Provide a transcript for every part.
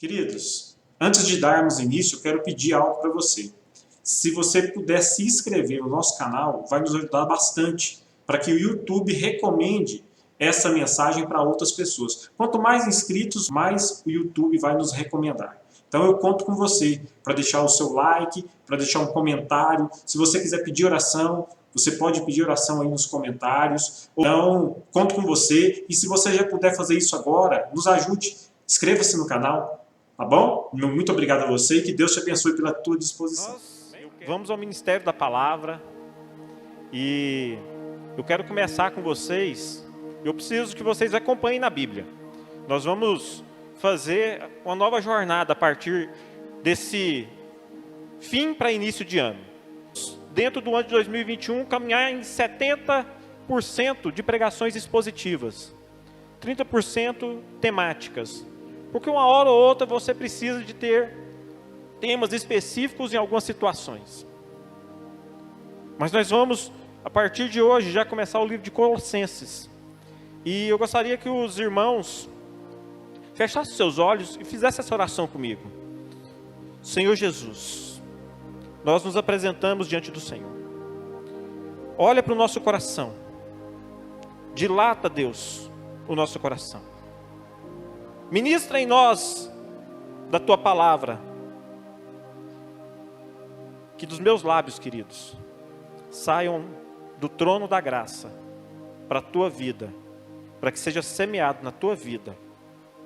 Queridos, antes de darmos início, eu quero pedir algo para você. Se você puder se inscrever no nosso canal, vai nos ajudar bastante para que o YouTube recomende essa mensagem para outras pessoas. Quanto mais inscritos, mais o YouTube vai nos recomendar. Então eu conto com você para deixar o seu like, para deixar um comentário. Se você quiser pedir oração, você pode pedir oração aí nos comentários. Então, conto com você. E se você já puder fazer isso agora, nos ajude. Inscreva-se no canal. Tá bom? Muito obrigado a você e que Deus te abençoe pela tua disposição. Nós vamos ao Ministério da Palavra e eu quero começar com vocês. Eu preciso que vocês acompanhem na Bíblia. Nós vamos fazer uma nova jornada a partir desse fim para início de ano. Dentro do ano de 2021, caminhar em 70% de pregações expositivas, 30% temáticas. Porque uma hora ou outra você precisa de ter temas específicos em algumas situações. Mas nós vamos, a partir de hoje, já começar o livro de Colossenses. E eu gostaria que os irmãos fechassem seus olhos e fizessem essa oração comigo. Senhor Jesus, nós nos apresentamos diante do Senhor. Olha para o nosso coração. Dilata, Deus, o nosso coração. Ministra em nós da Tua palavra. Que dos meus lábios, queridos, saiam do trono da graça para a Tua vida, para que seja semeado na Tua vida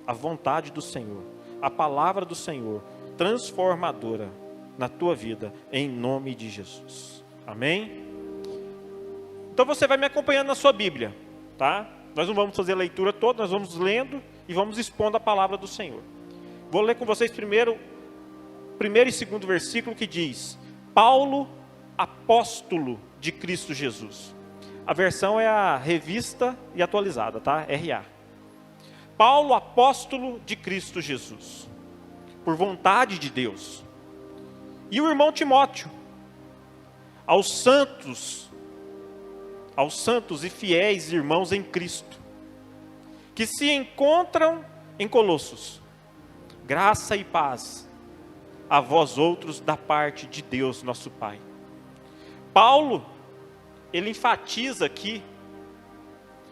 a vontade do Senhor, a palavra do Senhor, transformadora na Tua vida, em nome de Jesus. Amém? Então você vai me acompanhando na sua Bíblia, tá? Nós não vamos fazer a leitura toda, nós vamos lendo e vamos expondo a palavra do Senhor. Vou ler com vocês primeiro e segundo versículo que diz: Paulo, apóstolo de Cristo Jesus. A versão é a revista e atualizada, tá? RA. Paulo, apóstolo de Cristo Jesus, por vontade de Deus. E o irmão Timóteo, aos santos e fiéis irmãos em Cristo, que se encontram em Colossos, graça e paz a vós outros da parte de Deus nosso Pai. Paulo, ele enfatiza aqui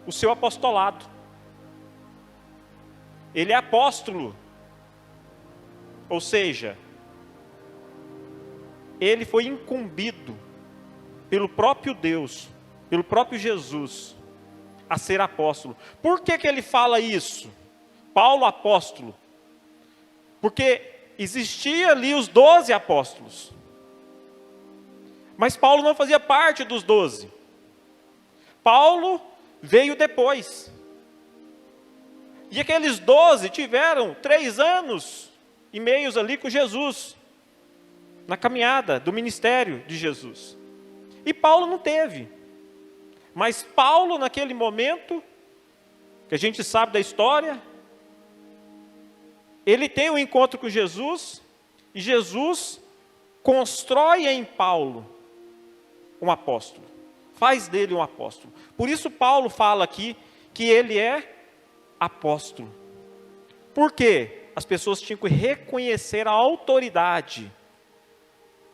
o seu apostolado. Ele é apóstolo, ou seja, ele foi incumbido pelo próprio Deus, pelo próprio Jesus, a ser apóstolo. Por que ele fala isso? Paulo apóstolo. Porque existia ali os 12 apóstolos. Mas Paulo não fazia parte dos 12. Paulo veio depois. E aqueles 12 tiveram 3 anos e meio ali com Jesus, na caminhada do ministério de Jesus. E Paulo não teve. Mas Paulo, naquele momento, que a gente sabe da história, ele tem um encontro com Jesus, e Jesus constrói em Paulo um apóstolo, faz dele um apóstolo. Por isso Paulo fala aqui que ele é apóstolo. Por quê? As pessoas tinham que reconhecer a autoridade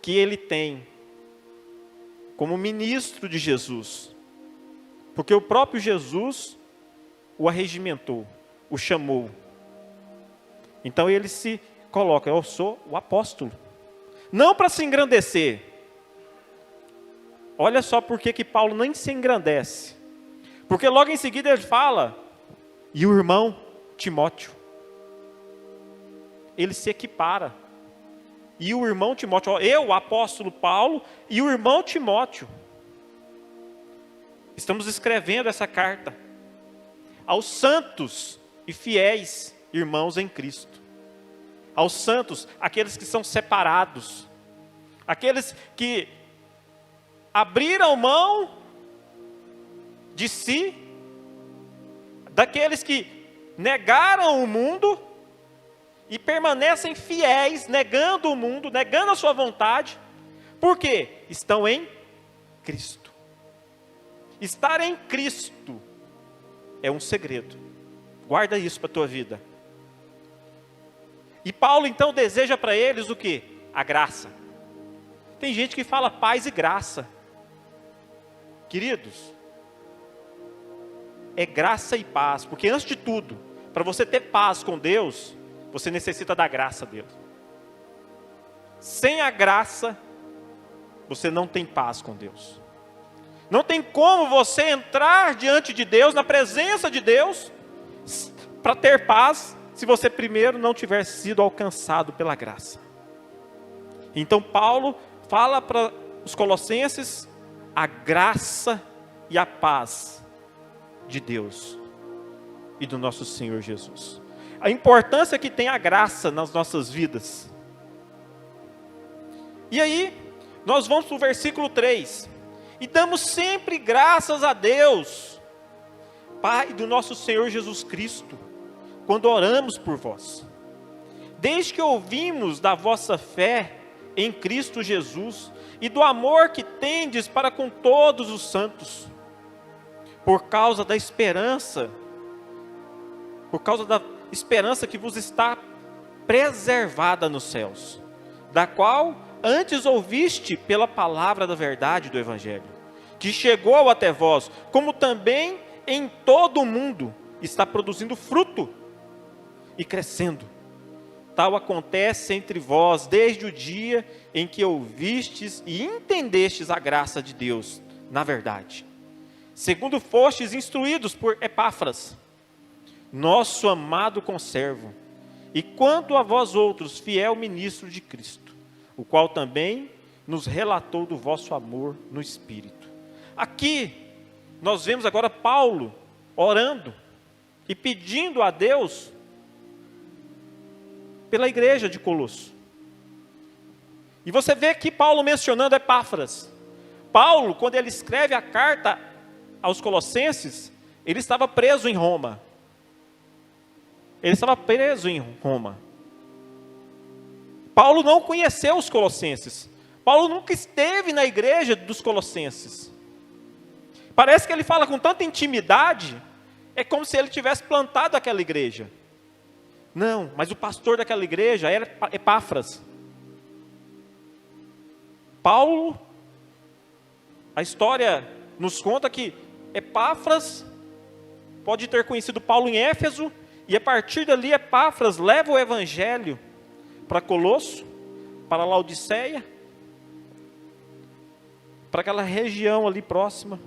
que ele tem como ministro de Jesus. Porque o próprio Jesus o arregimentou, o chamou. Então ele se coloca: eu sou o apóstolo. Não para se engrandecer. Olha só por que Paulo nem se engrandece. Porque logo em seguida ele fala: e o irmão Timóteo. Ele se equipara. E o irmão Timóteo, eu, o apóstolo Paulo, e o irmão Timóteo. Estamos escrevendo essa carta aos santos e fiéis irmãos em Cristo. Aos santos, aqueles que são separados, aqueles que abriram mão de si, daqueles que negaram o mundo e permanecem fiéis, negando o mundo, negando a sua vontade. Por quê? Estão em Cristo. Estar em Cristo é um segredo. Guarda isso para a tua vida. E Paulo então deseja para eles o quê? A graça. Tem gente que fala paz e graça. Queridos, é graça e paz, porque antes de tudo, para você ter paz com Deus, você necessita da graça dele. Sem a graça, você não tem paz com Deus. Não tem como você entrar diante de Deus, na presença de Deus, para ter paz, se você primeiro não tiver sido alcançado pela graça. Então Paulo fala para os colossenses a graça e a paz de Deus e do nosso Senhor Jesus. A importância que tem a graça nas nossas vidas. E aí, nós vamos para o versículo 3. E damos sempre graças a Deus, Pai do nosso Senhor Jesus Cristo, quando oramos por vós. Desde que ouvimos da vossa fé em Cristo Jesus e do amor que tendes para com todos os santos, por causa da esperança que vos está preservada nos céus, da qual antes ouviste pela palavra da verdade do Evangelho, que chegou até vós, como também em todo o mundo está produzindo fruto e crescendo. Tal acontece entre vós desde o dia em que ouvistes e entendestes a graça de Deus na verdade, segundo fostes instruídos por Epáfras, nosso amado conservo, e quanto a vós outros, fiel ministro de Cristo, o qual também nos relatou do vosso amor no Espírito. Aqui, nós vemos agora Paulo orando e pedindo a Deus pela igreja de Colosso. E você vê aqui Paulo mencionando Epáfras. Paulo, quando ele escreve a carta aos Colossenses, ele estava preso em Roma. Paulo não conheceu os Colossenses. Paulo nunca esteve na igreja dos Colossenses. Parece que ele fala com tanta intimidade, é como se ele tivesse plantado aquela igreja. Não, mas o pastor daquela igreja era Epáfras. Paulo, a história nos conta que Epáfras pode ter conhecido Paulo em Éfeso, e a partir dali Epáfras leva o evangelho para Colosso, para Laodiceia, para aquela região ali próxima.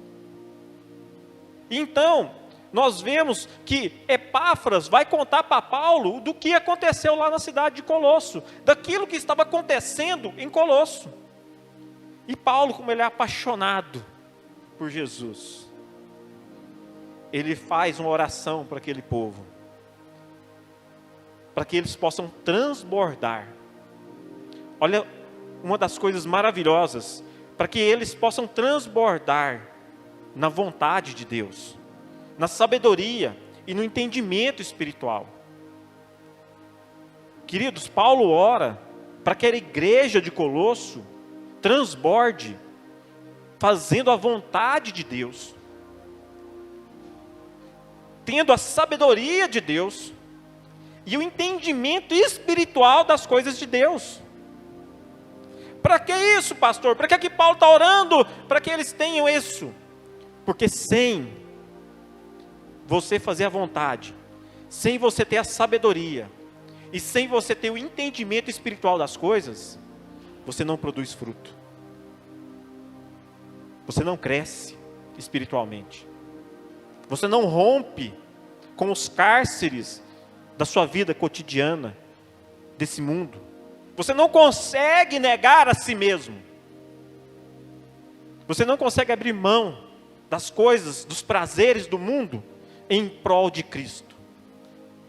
E então, nós vemos que Epáfras vai contar para Paulo do que aconteceu lá na cidade de Colosso, daquilo que estava acontecendo em Colosso. E Paulo, como ele é apaixonado por Jesus, ele faz uma oração para aquele povo, para que eles possam transbordar. Olha, uma das coisas maravilhosas, para que eles possam transbordar na vontade de Deus, na sabedoria e no entendimento espiritual. Queridos, Paulo ora para que a igreja de Colosso transborde, fazendo a vontade de Deus, tendo a sabedoria de Deus e o entendimento espiritual das coisas de Deus. Para que isso, pastor? Para que Paulo está orando? Para que eles tenham isso? Porque sem você fazer a vontade, sem você ter a sabedoria, e sem você ter o entendimento espiritual das coisas, você não produz fruto. Você não cresce espiritualmente. Você não rompe com os cárceres da sua vida cotidiana, desse mundo. Você não consegue negar a si mesmo. Você não consegue abrir mão das coisas, dos prazeres do mundo em prol de Cristo.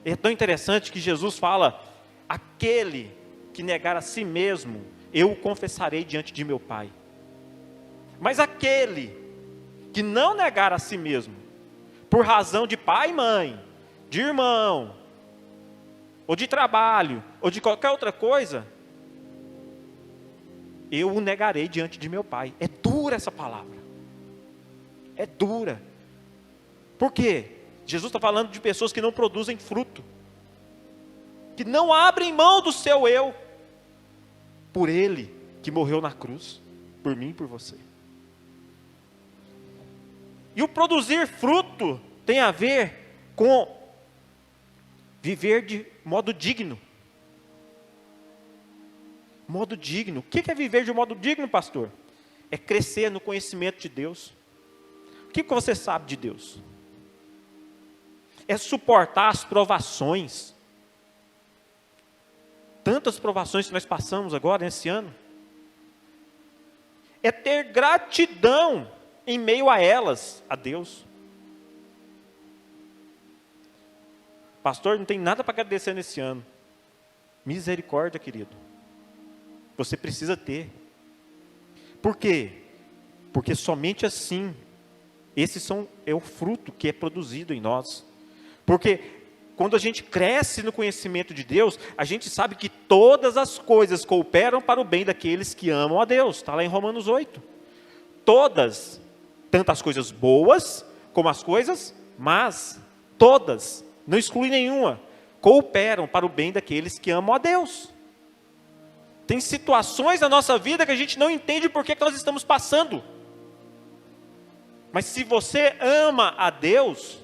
É tão interessante que Jesus fala: aquele que negar a si mesmo, eu o confessarei diante de meu Pai. Mas aquele que não negar a si mesmo, por razão de pai e mãe, de irmão, ou de trabalho, ou de qualquer outra coisa, eu o negarei diante de meu Pai. É dura essa palavra. É dura. Por quê? Jesus está falando de pessoas que não produzem fruto. que não abrem mão do seu eu, por Ele que morreu na cruz, por mim e por você. E o produzir fruto tem a ver com viver de modo digno. Modo digno. O que é viver de modo digno, pastor? É crescer no conhecimento de Deus. O que você sabe de Deus? É suportar as provações. Tantas provações que nós passamos agora, nesse ano. É ter gratidão em meio a elas, a Deus. Pastor, não tem nada para agradecer nesse ano. Misericórdia, querido. Você precisa ter. Por quê? Porque somente assim, é o fruto que é produzido em nós. Porque quando a gente cresce no conhecimento de Deus, a gente sabe que todas as coisas cooperam para o bem daqueles que amam a Deus. Está lá em Romanos 8. Todas, tanto as coisas boas, como as coisas más, todas, não exclui nenhuma, cooperam para o bem daqueles que amam a Deus. Tem situações na nossa vida que a gente não entende por que nós estamos passando. Mas se você ama a Deus,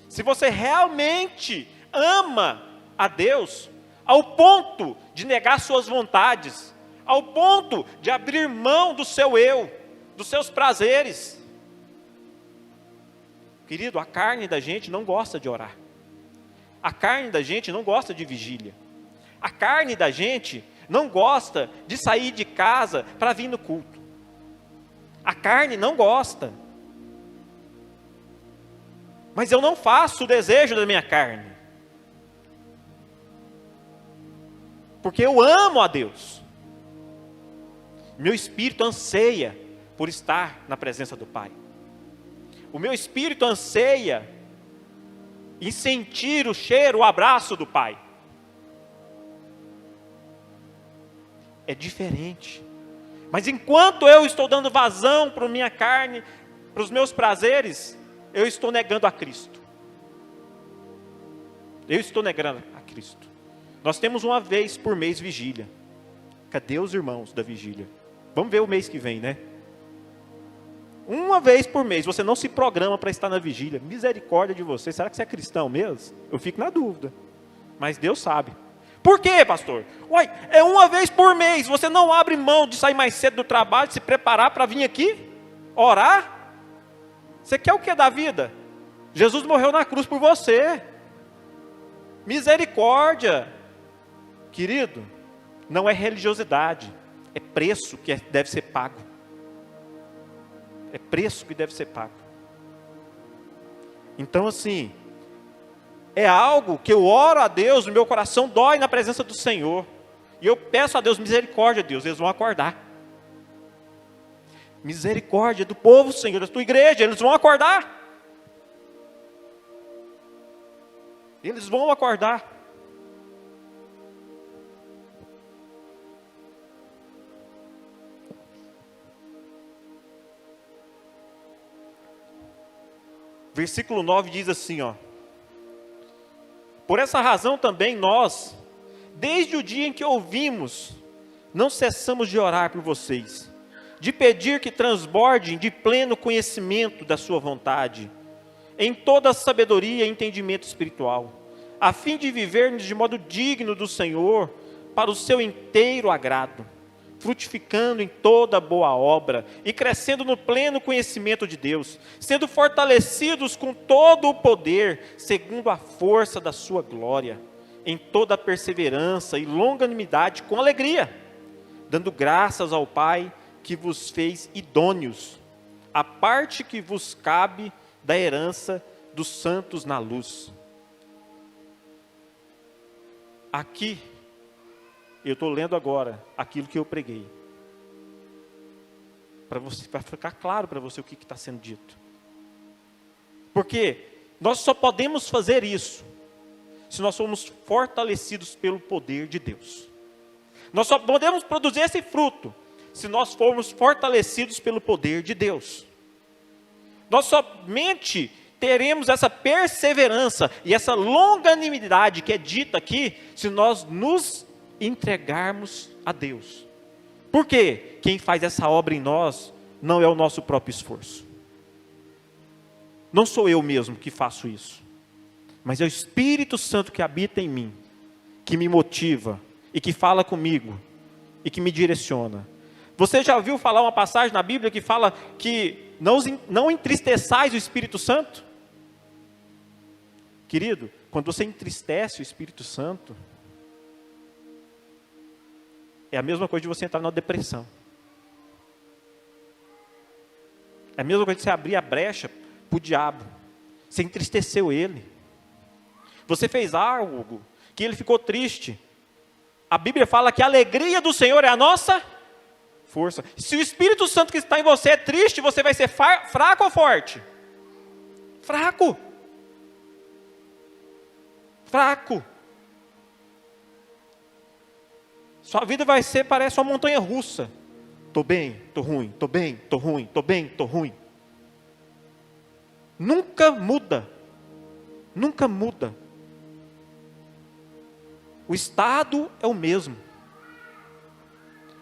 se você realmente ama a Deus, ao ponto de negar suas vontades, ao ponto de abrir mão do seu eu, dos seus prazeres. Querido, a carne da gente não gosta de orar. A carne da gente não gosta de vigília. A carne da gente não gosta de sair de casa para vir no culto. A carne não gosta. Mas eu não faço o desejo da minha carne. Porque eu amo a Deus. Meu espírito anseia por estar na presença do Pai. O meu espírito anseia em sentir o cheiro, o abraço do Pai. É diferente. Mas enquanto eu estou dando vazão para a minha carne, para os meus prazeres, eu estou negando a Cristo. Eu estou negando a Cristo. Nós temos uma vez por mês vigília. Cadê os irmãos da vigília? Vamos ver o mês que vem, né? Uma vez por mês, você não se programa para estar na vigília. Misericórdia de você. Será que você é cristão mesmo? Eu fico na dúvida. Mas Deus sabe. Por quê, pastor? Uai, é uma vez por mês. Você não abre mão de sair mais cedo do trabalho, de se preparar para vir aqui? Orar? Você quer o que da vida? Jesus morreu na cruz por você. Misericórdia. Querido, não é religiosidade. É preço que deve ser pago. É preço que deve ser pago. Então assim, é algo que eu oro a Deus, o meu coração dói na presença do Senhor. E eu peço a Deus, misericórdia, Deus, eles vão acordar. Misericórdia do povo, Senhor, da tua igreja, eles vão acordar. Eles vão acordar. Versículo 9 diz assim, ó. Por essa razão também nós, desde o dia em que ouvimos, não cessamos de orar por vocês, de pedir que transbordem de pleno conhecimento da sua vontade, em toda a sabedoria e entendimento espiritual, a fim de vivermos de modo digno do Senhor, para o seu inteiro agrado, frutificando em toda boa obra e crescendo no pleno conhecimento de Deus, sendo fortalecidos com todo o poder, segundo a força da sua glória, em toda a perseverança e longanimidade com alegria, dando graças ao Pai que vos fez idôneos, a parte que vos cabe da herança dos santos na luz. Aqui, eu estou lendo agora aquilo que eu preguei. Para ficar claro para você o que está sendo dito. Porque nós só podemos fazer isso se nós formos fortalecidos pelo poder de Deus. Nós só podemos produzir esse fruto se nós formos fortalecidos pelo poder de Deus. Nós somente teremos essa perseverança e essa longanimidade que é dita aqui, se nós nos entregarmos a Deus. Por quê? Quem faz essa obra em nós não é o nosso próprio esforço. Não sou eu mesmo que faço isso, mas é o Espírito Santo que habita em mim, que me motiva e que fala comigo e que me direciona. Você já ouviu falar uma passagem na Bíblia que fala que não entristeçais o Espírito Santo? Querido, quando você entristece o Espírito Santo, é a mesma coisa de você entrar na depressão. É a mesma coisa de você abrir a brecha para o diabo. Você entristeceu ele. Você fez algo que ele ficou triste. A Bíblia fala que a alegria do Senhor é a nossa força. Se o Espírito Santo que está em você é triste, você vai ser fraco ou forte? Fraco. Fraco. Sua vida vai ser, parece uma montanha russa. Estou bem, estou ruim, estou bem, estou ruim, estou bem, estou ruim. Nunca muda. Nunca muda. O estado é o mesmo.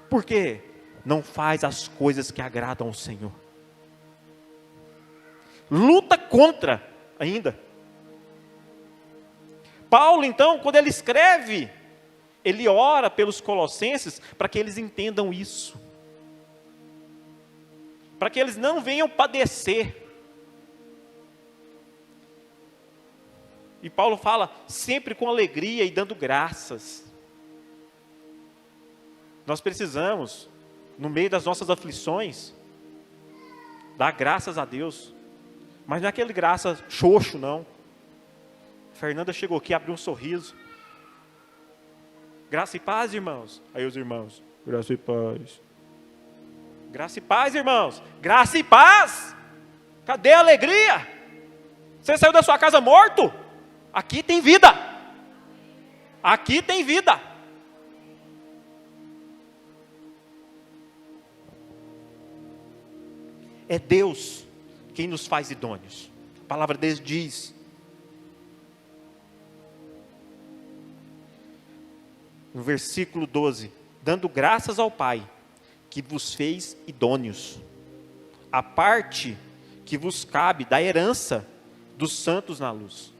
Por quê? Não faz as coisas que agradam ao Senhor. Luta contra ainda. Paulo, então, quando ele escreve, ele ora pelos colossenses para que eles entendam isso. Para que eles não venham padecer. E Paulo fala sempre com alegria e dando graças. Nós precisamos, no meio das nossas aflições, dar graças a Deus. Mas não é aquele graça xoxo, não. A Fernanda chegou aqui, abriu um sorriso. Graça e paz, irmãos. Aí os irmãos, graça e paz. Graça e paz, irmãos. Graça e paz. Cadê a alegria? Você saiu da sua casa morto? Aqui tem vida. Aqui tem vida. É Deus quem nos faz idôneos. A palavra de Deus diz. No versículo 12. Dando graças ao Pai, que vos fez idôneos. A parte que vos cabe da herança dos santos na luz.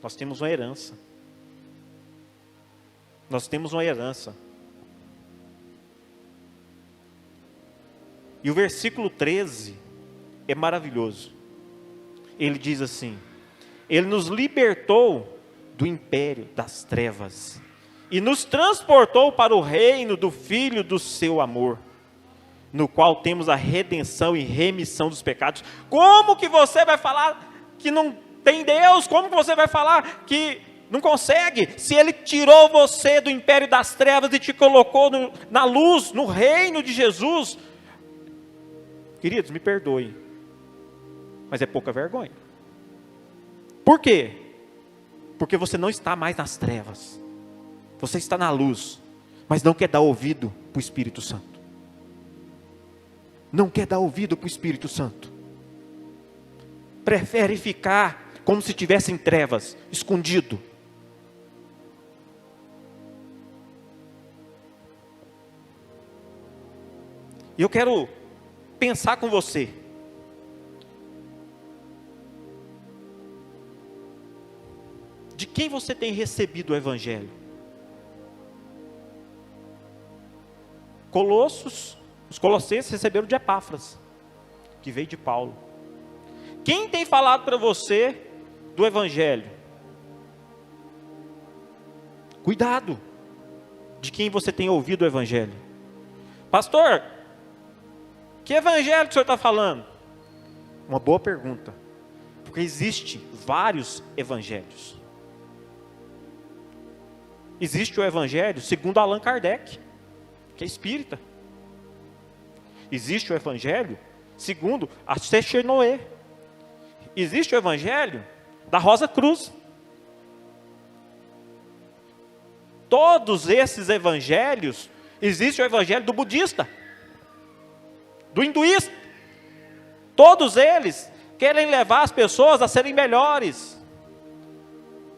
Nós temos uma herança. Nós temos uma herança. E o versículo 13 é maravilhoso. Ele diz assim: Ele nos libertou do império das trevas e nos transportou para o reino do Filho do seu amor, no qual temos a redenção e remissão dos pecados. Como que você vai falar que não tem Deus? Como que você vai falar que não consegue? Se Ele tirou você do império das trevas e te colocou na luz, no reino de Jesus. Queridos, me perdoem, mas é pouca vergonha. Por quê? Porque você não está mais nas trevas. Você está na luz, mas não quer dar ouvido para o Espírito Santo. Não quer dar ouvido para o Espírito Santo. Prefere ficar como se estivesse em trevas, escondido. E eu quero pensar com você. De quem você tem recebido o Evangelho? Os colossenses receberam de Epáfras, que veio de Paulo. Quem tem falado para você do Evangelho? Cuidado de quem você tem ouvido o Evangelho. Pastor, que Evangelho que o senhor está falando? Uma boa pergunta, porque existe vários Evangelhos. Existe o Evangelho segundo Allan Kardec, que é espírita. Existe o Evangelho segundo a Secher Noé. Existe o Evangelho da Rosa Cruz. Todos esses evangelhos, existe o Evangelho do budista, do hinduísta. Todos eles querem levar as pessoas a serem melhores,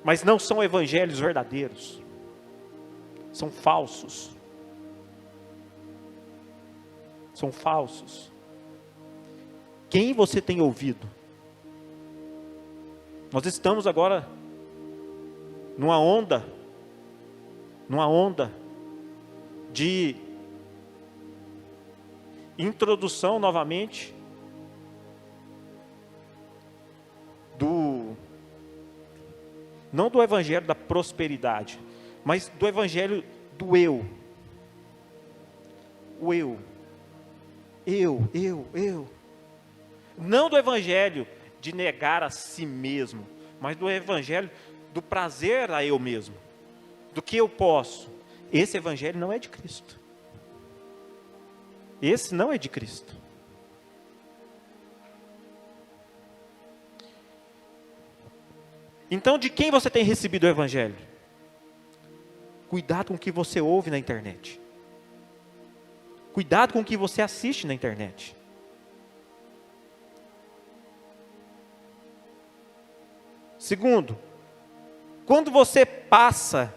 mas não são evangelhos verdadeiros, são falsos. São falsos. Quem você tem ouvido? Nós estamos agora numa onda de introdução novamente não do evangelho da prosperidade, mas do evangelho do eu. O eu. Não do evangelho de negar a si mesmo, mas do evangelho do prazer a eu mesmo, do que eu posso. Esse evangelho não é de Cristo. Esse não é de Cristo. Então, de quem você tem recebido o evangelho? Cuidado com o que você ouve na internet. Cuidado com o que você assiste na internet. Segundo, quando você para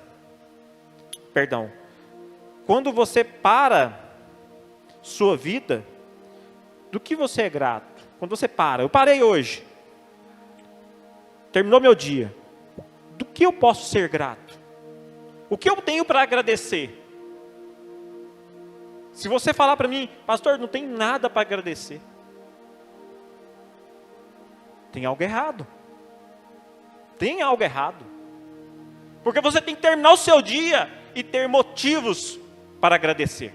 sua vida, do que você é grato? Quando você para, eu parei hoje, terminou meu dia, do que eu posso ser grato? O que eu tenho para agradecer? Se você falar para mim, pastor, não tem nada para agradecer, tem algo errado. Tem algo errado. Porque você tem que terminar o seu dia e ter motivos para agradecer.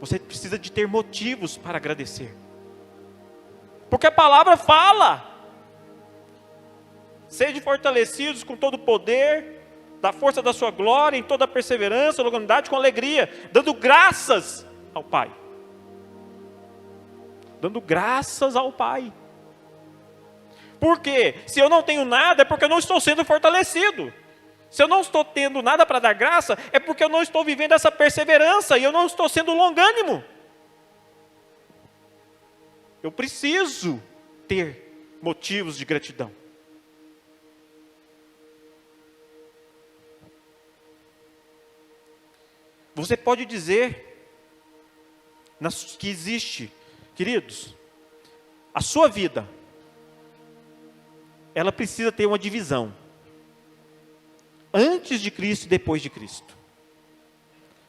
Você precisa de ter motivos para agradecer. Porque a palavra fala: sejam fortalecidos com todo o poder, da força da sua glória, em toda a perseverança, longanimidade, com alegria, dando graças ao Pai. Dando graças ao Pai. Por quê? Se eu não tenho nada, é porque eu não estou sendo fortalecido. Se eu não estou tendo nada para dar graça, é porque eu não estou vivendo essa perseverança e eu não estou sendo longânimo. Eu preciso ter motivos de gratidão. Você pode dizer que existe, queridos, a sua vida, ela precisa ter uma divisão. Antes de Cristo e depois de Cristo.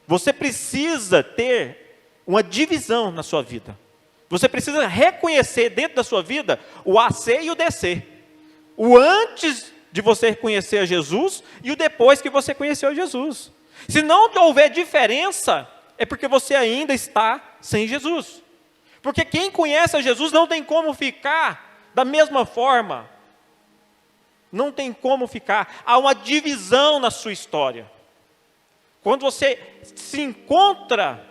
Você precisa ter uma divisão na sua vida. Você precisa reconhecer dentro da sua vida o AC e o DC. O antes de você conhecer a Jesus e o depois que você conheceu a Jesus. Se não houver diferença, é porque você ainda está sem Jesus. Porque quem conhece a Jesus não tem como ficar da mesma forma. Não tem como ficar. Há uma divisão na sua história. Quando você se encontra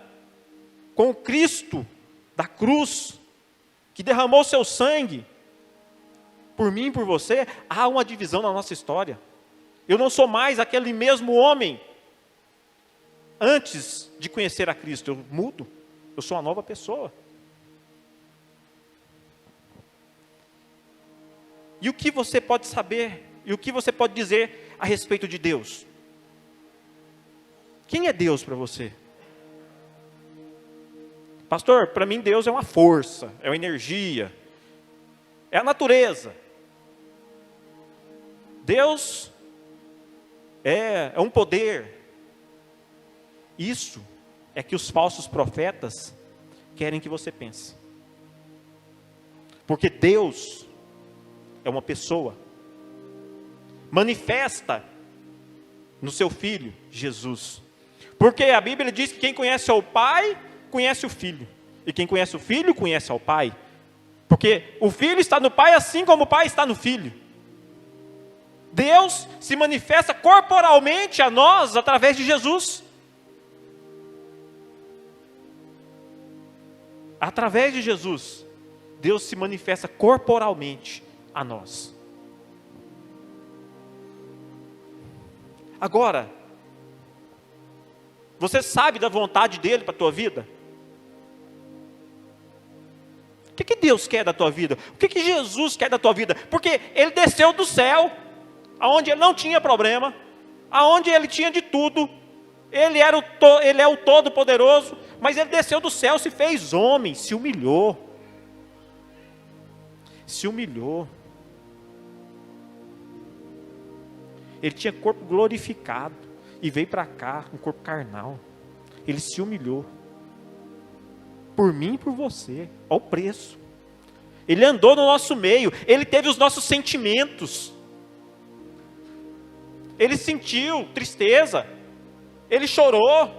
com o Cristo da cruz, que derramou seu sangue por mim e por você, há uma divisão na nossa história. Eu não sou mais aquele mesmo homem antes de conhecer a Cristo. Eu mudo. Eu sou uma nova pessoa. E o que você pode saber, e o que você pode dizer a respeito de Deus? Quem é Deus para você? Pastor, para mim Deus é uma força, é uma energia, é a natureza. Deus é um poder. Isso é que os falsos profetas querem que você pense. Porque Deus é uma pessoa, manifesta no seu Filho, Jesus. Porque a Bíblia diz que quem conhece ao Pai, conhece o Filho. E quem conhece o Filho, conhece ao Pai. Porque o Filho está no Pai, assim como o Pai está no Filho. Deus se manifesta corporalmente a nós, através de Jesus. Através de Jesus, Deus se manifesta corporalmente a nós. Agora, você sabe da vontade dele para a tua vida? O que Deus quer da tua vida? O que Jesus quer da tua vida? Porque Ele desceu do céu, aonde Ele não tinha problema, aonde Ele tinha de tudo. Ele é o Todo-Poderoso, mas Ele desceu do céu, se fez homem, se humilhou. Se humilhou. Ele tinha corpo glorificado e veio para cá, um corpo carnal. Ele se humilhou. Por mim e por você. Olha o preço. Ele andou no nosso meio. Ele teve os nossos sentimentos. Ele sentiu tristeza. Ele chorou.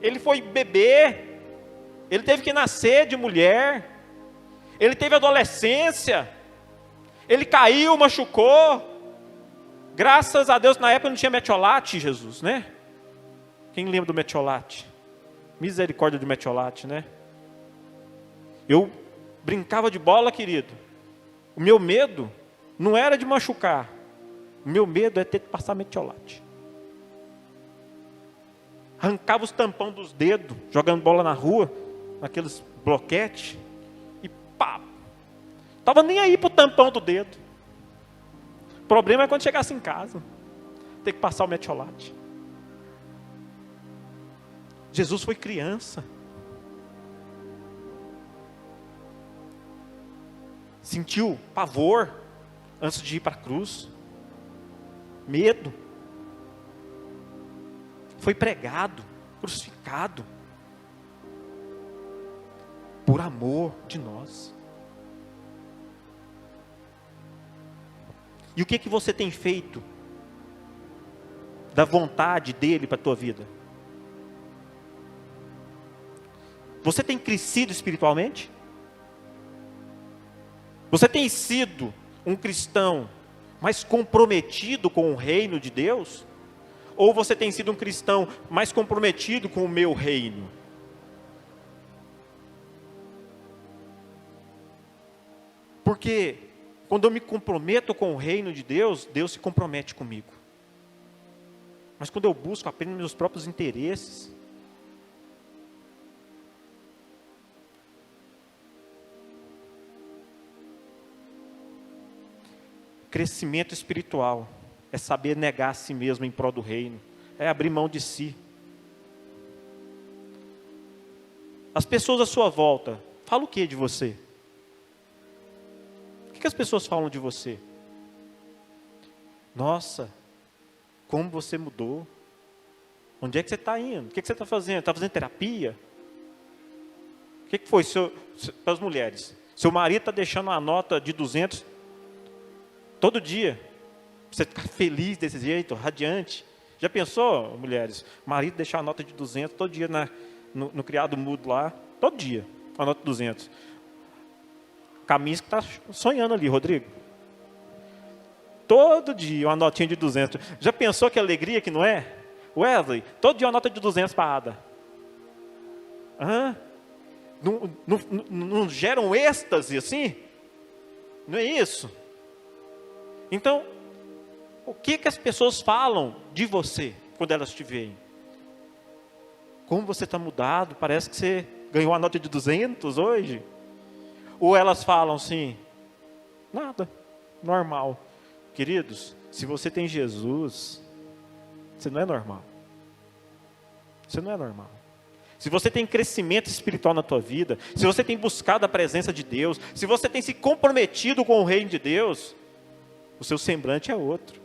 Ele foi bebê. Ele teve que nascer de mulher. Ele teve adolescência. Ele caiu, machucou. Graças a Deus, na época não tinha metiolate, Jesus, né? Quem lembra do metiolate? Misericórdia do metiolate, né? Eu brincava de bola, querido. O meu medo não era de machucar. O meu medo é ter que passar metiolate. Arrancava os tampão dos dedos, jogando bola na rua, naqueles bloquetes, e pá! Tava nem aí pro tampão do dedo. O problema é quando chegasse em casa, ter que passar o metiolate. Jesus foi criança. Sentiu pavor antes de ir para a cruz. Medo. Foi pregado, crucificado. Por amor de nós. E o que você tem feito da vontade dele para a tua vida? Você tem crescido espiritualmente? Você tem sido um cristão mais comprometido com o reino de Deus? Ou você tem sido um cristão mais comprometido com o meu reino? Porque quando eu me comprometo com o reino de Deus, Deus se compromete comigo. Mas quando eu busco apenas meus próprios interesses, crescimento espiritual é saber negar a si mesmo em prol do reino, é abrir mão de si. As pessoas à sua volta falam o que de você? O que as pessoas falam de você? Nossa, como você mudou. Onde é que você está indo? O que você está fazendo? Está fazendo terapia? O que foi? Para as mulheres, seu marido está deixando uma nota de 200 todo dia. Você ficar feliz desse jeito, radiante. Já pensou, mulheres? O marido deixar uma nota de 200 todo dia no criado mudo lá. Todo dia, uma nota de 200. Caminhos que está sonhando ali, Rodrigo. Todo dia uma notinha de 200. Já pensou que alegria que não é? Wesley, todo dia uma nota de 200 para a Ada. Não gera um êxtase assim? Não é isso? Então, o que as pessoas falam de você quando elas te veem? Como você está mudado? Parece que você ganhou uma nota de 200 hoje. Ou elas falam assim, nada, normal. Queridos, se você tem Jesus, você não é normal. Você não é normal. Se você tem crescimento espiritual na tua vida, se você tem buscado a presença de Deus, se você tem se comprometido com o reino de Deus, o seu semblante é outro.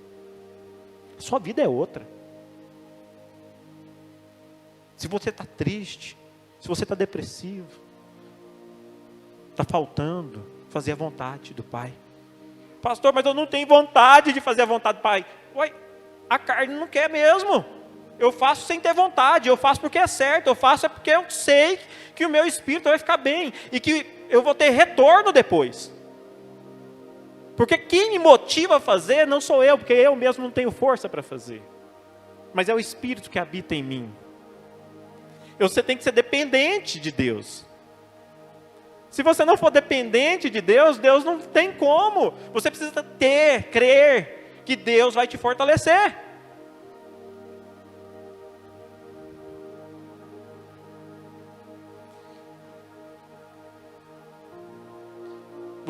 A sua vida é outra. Se você está triste, se você está depressivo, está faltando fazer a vontade do Pai. Pastor, mas eu não tenho vontade de fazer a vontade do Pai. Ué, a carne não quer mesmo. Eu faço sem ter vontade, eu faço porque é certo, eu faço porque eu sei que o meu espírito vai ficar bem e que eu vou ter retorno depois. Porque quem me motiva a fazer não sou eu, porque eu mesmo não tenho força para fazer. Mas é o Espírito que habita em mim. Você tem que ser dependente de Deus. Se você não for dependente de Deus, Deus não tem como. Você precisa crer que Deus vai te fortalecer.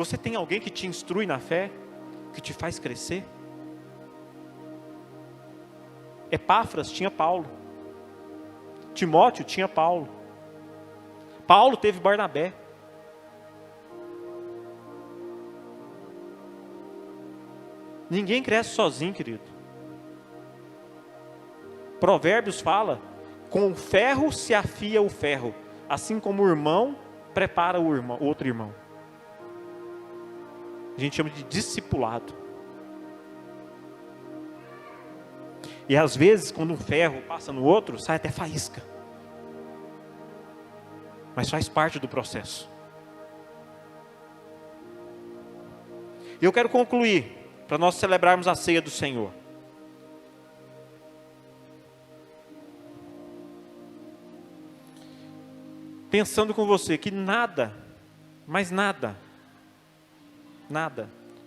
Você tem alguém que te instrui na fé, que te faz crescer? Epáfras tinha Paulo. Timóteo tinha Paulo. Paulo teve Barnabé. Ninguém cresce sozinho, querido. Provérbios fala: com o ferro se afia o ferro, assim como o irmão prepara o outro irmão. A gente chama de discipulado. E às vezes, quando um ferro passa no outro, sai até faísca. Mas faz parte do processo. E eu quero concluir, para nós celebrarmos a ceia do Senhor. Pensando com você que nada, mas nada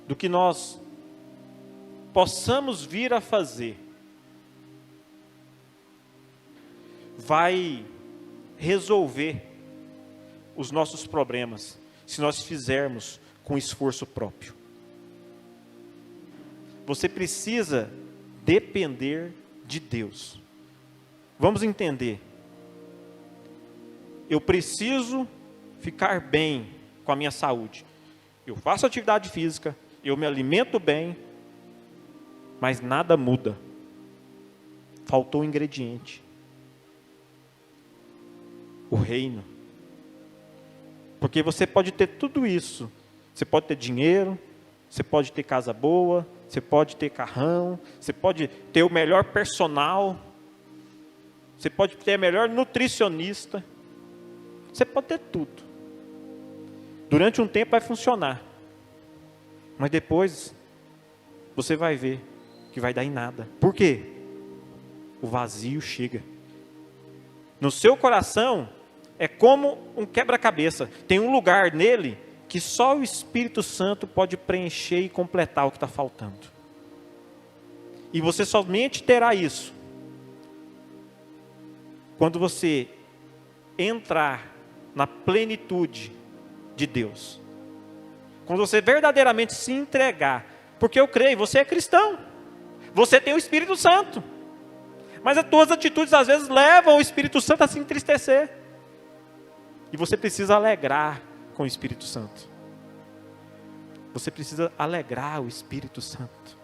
do que nós possamos vir a fazer vai resolver os nossos problemas se nós fizermos com esforço próprio. Você precisa depender de Deus. Vamos entender. Eu preciso ficar bem com a minha saúde. Eu faço atividade física, eu me alimento bem, mas nada muda. Faltou o ingrediente. O reino. Porque você pode ter tudo isso. Você pode ter dinheiro, você pode ter casa boa, você pode ter carrão, você pode ter o melhor personal, você pode ter a melhor nutricionista, você pode ter tudo. Durante um tempo vai funcionar, mas depois você vai ver que vai dar em nada. Por quê? O vazio chega. No seu coração é como um quebra-cabeça. Tem um lugar nele que só o Espírito Santo pode preencher e completar o que está faltando. E você somente terá isso quando você entrar na plenitude de Deus. Quando você verdadeiramente se entregar. Porque eu creio, você é cristão. Você tem o Espírito Santo. Mas as tuas atitudes às vezes levam o Espírito Santo a se entristecer. E você precisa alegrar com o Espírito Santo. Você precisa alegrar o Espírito Santo.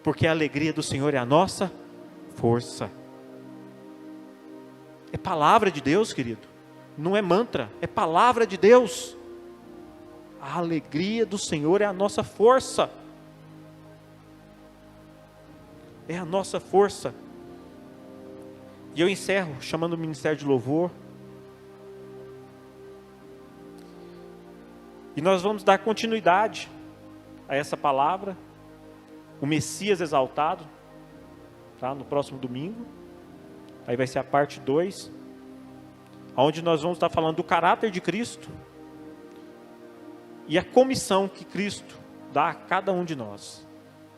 Porque a alegria do Senhor é a nossa força. É palavra de Deus, querido. Não é mantra, é palavra de Deus. A alegria do Senhor é a nossa força. É a nossa força. E eu encerro chamando o Ministério de Louvor. E nós vamos dar continuidade a essa palavra, o Messias exaltado, tá? No próximo domingo. Aí vai ser a parte 2, onde nós vamos estar falando do caráter de Cristo e a comissão que Cristo dá a cada um de nós.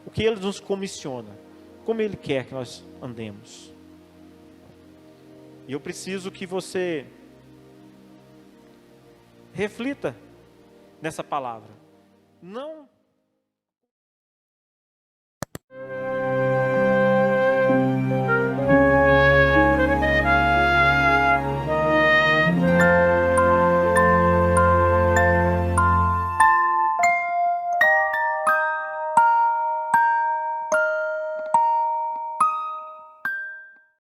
O que Ele nos comissiona, como Ele quer que nós andemos. E eu preciso que você reflita nessa palavra. Não